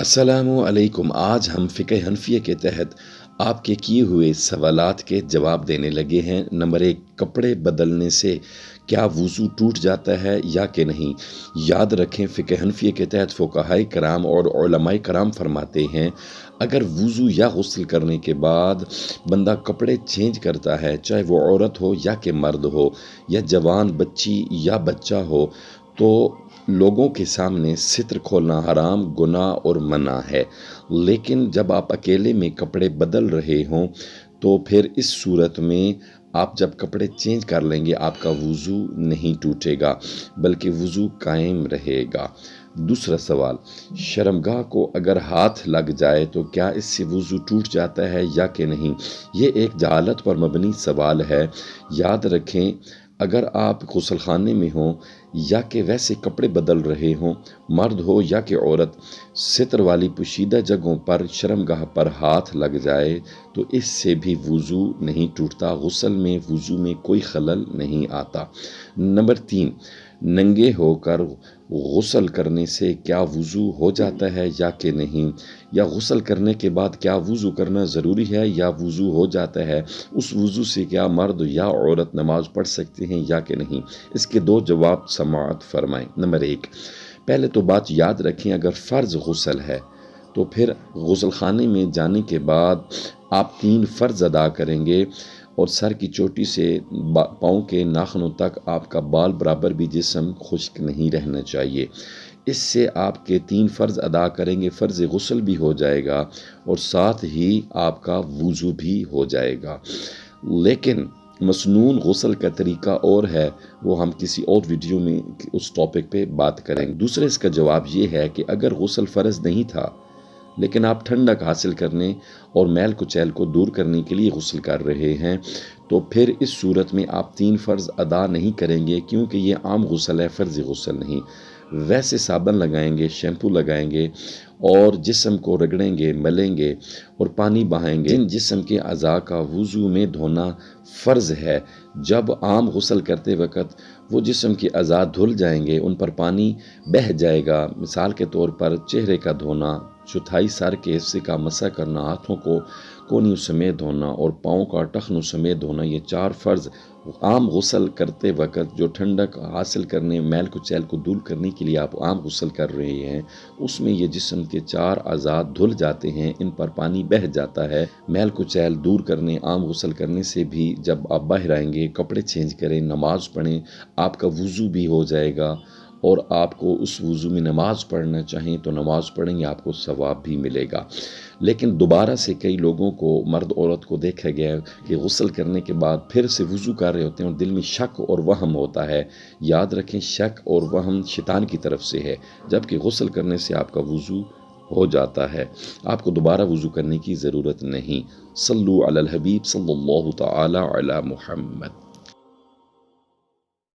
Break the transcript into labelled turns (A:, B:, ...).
A: السلام علیکم۔ آج ہم فقہ حنفیہ کے تحت آپ کے کیے ہوئے سوالات کے جواب دینے لگے ہیں۔ نمبر 1، کپڑے بدلنے سے کیا وضو ٹوٹ جاتا ہے یا کہ نہیں؟ یاد رکھیں، فقہ حنفیہ کے تحت فقہائے کرام اور علماء کرام فرماتے ہیں اگر وضو یا غسل کرنے کے بعد بندہ کپڑے چینج کرتا ہے، چاہے وہ عورت ہو یا کہ مرد ہو، یا جوان بچی یا بچہ ہو، تو لوگوں کے سامنے ستر کھولنا حرام، گناہ اور منع ہے۔ لیکن جب آپ اکیلے میں کپڑے بدل رہے ہوں تو پھر اس صورت میں آپ جب کپڑے چینج کر لیں گے آپ کا وضو نہیں ٹوٹے گا بلکہ وضو قائم رہے گا۔ دوسرا سوال، شرمگاہ کو اگر ہاتھ لگ جائے تو کیا اس سے وضو ٹوٹ جاتا ہے یا کہ نہیں؟ یہ ایک جہالت پر مبنی سوال ہے۔ یاد رکھیں، اگر آپ غسل خانے میں ہوں یا کہ ویسے کپڑے بدل رہے ہوں، مرد ہو یا کہ عورت، ستر والی پوشیدہ جگہوں پر شرمگاہ پر ہاتھ لگ جائے تو اس سے بھی وضو نہیں ٹوٹتا، غسل میں وضو میں کوئی خلل نہیں آتا۔ نمبر 3، ننگے ہو کر غسل کرنے سے کیا وضو ہو جاتا ہے یا کہ نہیں؟ یا غسل کرنے کے بعد کیا وضو کرنا ضروری ہے یا وضو ہو جاتا ہے؟ اس وضو سے کیا مرد یا عورت نماز پڑھ سکتے ہیں یا کہ نہیں؟ اس کے 2 جواب سماعت فرمائیں۔ نمبر 1، پہلے تو بات یاد رکھیں، اگر فرض غسل ہے تو پھر غسل خانے میں جانے کے بعد آپ 3 فرض ادا کریں گے، اور سر کی چوٹی سے پاؤں کے ناخنوں تک آپ کا بال برابر بھی جسم خشک نہیں رہنا چاہیے۔ اس سے آپ کے 3 فرض ادا کریں گے، فرض غسل بھی ہو جائے گا اور ساتھ ہی آپ کا وضو بھی ہو جائے گا۔ لیکن مسنون غسل کا طریقہ اور ہے، وہ ہم کسی اور ویڈیو میں اس ٹاپک پہ بات کریں گے۔ دوسرے اس کا جواب یہ ہے کہ اگر غسل فرض نہیں تھا لیکن آپ ٹھنڈک حاصل کرنے اور میل کچیل کو دور کرنے کے لیے غسل کر رہے ہیں تو پھر اس صورت میں آپ 3 فرض ادا نہیں کریں گے، کیونکہ یہ عام غسل ہے، فرض غسل نہیں۔ ویسے صابن لگائیں گے، شیمپو لگائیں گے اور جسم کو رگڑیں گے، ملیں گے اور پانی بہائیں گے۔ جن جسم کے اعضاء کا وضو میں دھونا فرض ہے، جب عام غسل کرتے وقت وہ جسم کے اعضاء دھل جائیں گے، ان پر پانی بہہ جائے گا۔ مثال کے طور پر چہرے کا دھونا، چوتھائی سر کے حصے کا مسح کرنا، ہاتھوں کو کونیوں سمیت دھونا اور پاؤں کا ٹخنوں سمیت دھونا، یہ 4 فرض عام غسل کرتے وقت جو ٹھنڈک حاصل کرنے، میل کچیل کو دور کرنے کے لیے آپ عام غسل کر رہے ہیں، اس میں یہ جسم کے 4 اعضاء دھل جاتے ہیں، ان پر پانی بہہ جاتا ہے۔ میل کچیل دور کرنے، عام غسل کرنے سے بھی جب آپ باہر آئیں گے، کپڑے چینج کریں، نماز پڑھیں، آپ کا وضو بھی ہو جائے گا اور آپ کو اس وضو میں نماز پڑھنا چاہیں تو نماز پڑھیں گے، آپ کو ثواب بھی ملے گا۔ لیکن دوبارہ سے کئی لوگوں کو، مرد عورت کو دیکھا گیا کہ غسل کرنے کے بعد پھر سے وضو کر رہے ہوتے ہیں اور دل میں شک اور وہم ہوتا ہے۔ یاد رکھیں، شک اور وہم شیطان کی طرف سے ہے، جبکہ غسل کرنے سے آپ کا وضو ہو جاتا ہے، آپ کو دوبارہ وضو کرنے کی ضرورت نہیں۔ صلو علی الحبیب صلی اللہ تعالی علی محمد۔